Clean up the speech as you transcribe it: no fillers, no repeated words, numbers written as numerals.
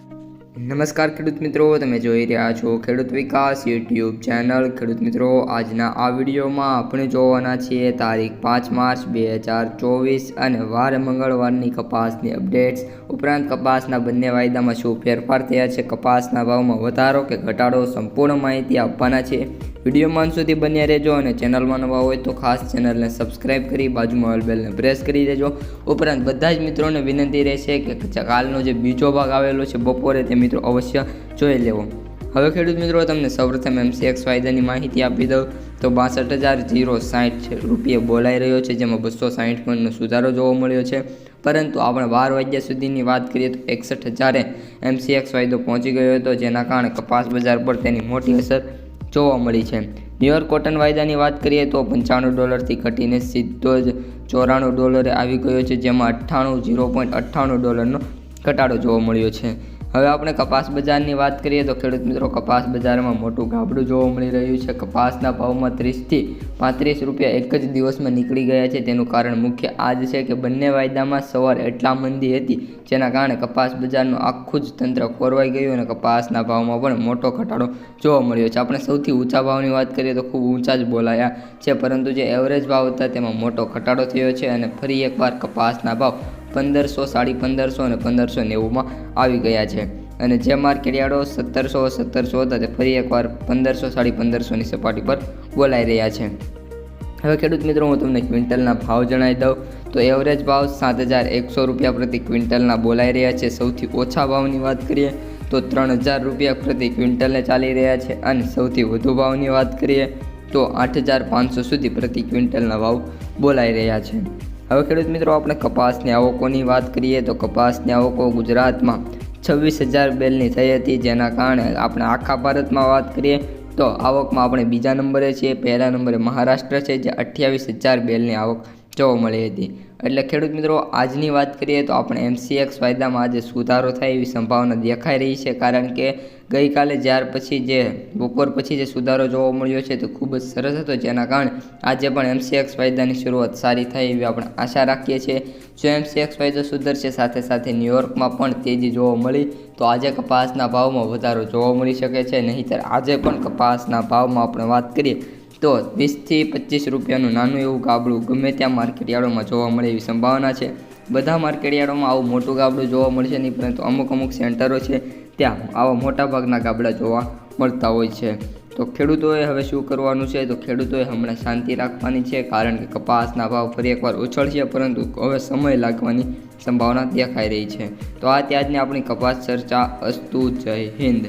નમસ્કાર ખેડૂત મિત્રો, તમે જોઈ રહ્યા છો ખેડૂત વિકાસ યુટ્યુબ ચેનલ। ખેડૂત મિત્રો, આજના આ વિડીયોમાં આપણે જોવાના છીએ તારીખ 5 માર્ચ 2024 અને વાર મંગળવારની કપાસની અપડેટ્સ ઉપરાંત કપાસના બંને વાયદામાં શું ફેરફાર થયા છે, કપાસના ભાવમાં વધારો કે ઘટાડો, સંપૂર્ણ માહિતી આપવાના છે। વિડીયોમાં અંત સુધી બન્યા રહેજો અને ચેનલમાં નવા હોય તો ખાસ ચેનલને સબસ્ક્રાઇબ કરી બાજુમાં ઓલ બેલને પ્રેસ કરી દેજો। ઉપરાંત બધા જ મિત્રોને વિનંતી રહેશે કે કાલનો જે બીજો ભાગ આવેલો છે બપોરે તે મિત્રો અવશ્ય જોઈ લેવો। હવે ખેડૂત મિત્રો, તમને સૌપ્રથમ MCX વાયદાની માહિતી આપી દઉં તો 62,060 રૂપિયા બોલાઈ રહ્યો છે, જેમાં 260 પોઈન્ટનો સુધારો જોવા મળ્યો છે। પરંતુ આપણે 12 વાગ્યા સુધીની વાત કરીએ તો 61,000 MCX વાયદો પહોંચી ગયો હતો, જેના કારણે કપાસ બજાર પર તેની મોટી અસર જોવા મળી છે। ન્યુયોર્ક કોટન વાયદાની વાત કરીએ તો $95 ઘટીને સીધો જ $94 આવી ગયો છે, જેમાં $0.98 ઘટાડો જોવા મળ્યો છે। હવે આપણે કપાસ બજારની વાત કરીએ તો ખેડૂત મિત્રો, કપાસ બજારમાં મોટું ગાબડું જોવા મળી રહ્યું છે। કપાસના ભાવમાં 30 થી 35 રૂપિયા એક જ દિવસમાં નીકળી ગયા છે। તેનું કારણ મુખ્ય આ જ છે કે બંને વાયદામાં સવાર એટલા મંદી હતી, જેના કારણે કપાસ બજારનું આખું જ તંત્ર ખોરવાઈ ગયું અને કપાસના ભાવમાં પણ મોટો ઘટાડો જોવા મળ્યો છે। આપણે સૌથી ઊંચા ભાવની વાત કરીએ તો ખૂબ ઊંચા જ બોલાયા છે, પરંતુ જે એવરેજ ભાવ હતા તેમાં મોટો ઘટાડો થયો છે અને ફરી એકવાર કપાસના ભાવ 1500, 1550 અને 1590માં આવી ગયા છે અને જે માર્કેટયાર્ડો 1700 હતા તે ફરી એકવાર 1500, 1550ની સપાટી પર બોલાઈ રહ્યા છે। હવે ખેડૂત મિત્રો, હું તમને ક્વિન્ટલના ભાવ જણાવી દઉં તો એવરેજ ભાવ 7,100 રૂપિયા પ્રતિ ક્વિન્ટલના બોલાઈ રહ્યા છે। સૌથી ઓછા ભાવની વાત કરીએ તો 3,000 રૂપિયા પ્રતિ ક્વિન્ટલને ચાલી રહ્યા છે અને સૌથી વધુ ભાવની વાત કરીએ તો 8,500 સુધી પ્રતિ ક્વિન્ટલના ભાવ બોલાઈ રહ્યા છે। હવે ખેડૂત મિત્રો, આપણે કપાસની આવકોની વાત કરીએ તો કપાસની આવકો ગુજરાતમાં 26,000 બેલની થઈ હતી, જેના કારણે આપણે આખા ભારતમાં વાત કરીએ તો આવકમાં આપણે બીજા નંબરે છીએ। પહેલા નંબરે મહારાષ્ટ્ર છે, જે 28,000 બેલની આવક જોવા મળી હતી। એટલે ખેડૂત મિત્રો, આજની વાત કરીએ તો આપણે MCX વાયદામાં આજે સુધારો થાય એવી સંભાવના દેખાઈ રહી છે, કારણ કે ગઈકાલે બપોર પછી જે સુધારો જોવા મળ્યો છે તે ખૂબ જ સરસ હતો, જેના કારણે આજે પણ MCX વાયદાની શરૂઆત સારી થાય એવી આપણે આશા રાખીએ છીએ। જો MCX વાયદો સુધરશે, સાથે સાથે ન્યુયોર્કમાં પણ તેજી જોવા મળી તો આજે કપાસના ભાવમાં વધારો જોવા મળી શકે છે। નહીંતર આજે પણ કપાસના ભાવમાં આપણે વાત કરીએ તો 20 થી 25 રૂપિયાનું નાનું એવું ગાબડું ગમે ત્યાં માર્કેટયાર્ડોમાં જોવા મળે એવી સંભાવના છે। બધા માર્કેટયાર્ડોમાં આવું મોટું ગાબડું જોવા મળશે નહીં, પરંતુ અમુક સેન્ટરો છે ત્યાં આવા મોટા ભાગના ગાબડા જોવા મળતા હોય છે। તો ખેડૂતોએ હવે શું કરવાનું છે? તો ખેડૂતોએ હમણાં શાંતિ રાખવાની છે, કારણ કે કપાસના ભાવ ફરી એકવાર ઉછળશે, પરંતુ હવે સમય લાગવાની સંભાવના દેખાઈ રહી છે। તો આ ત્યાંની આપણી કપાસ ચર્ચા। અસ્તુ, જય હિન્દ।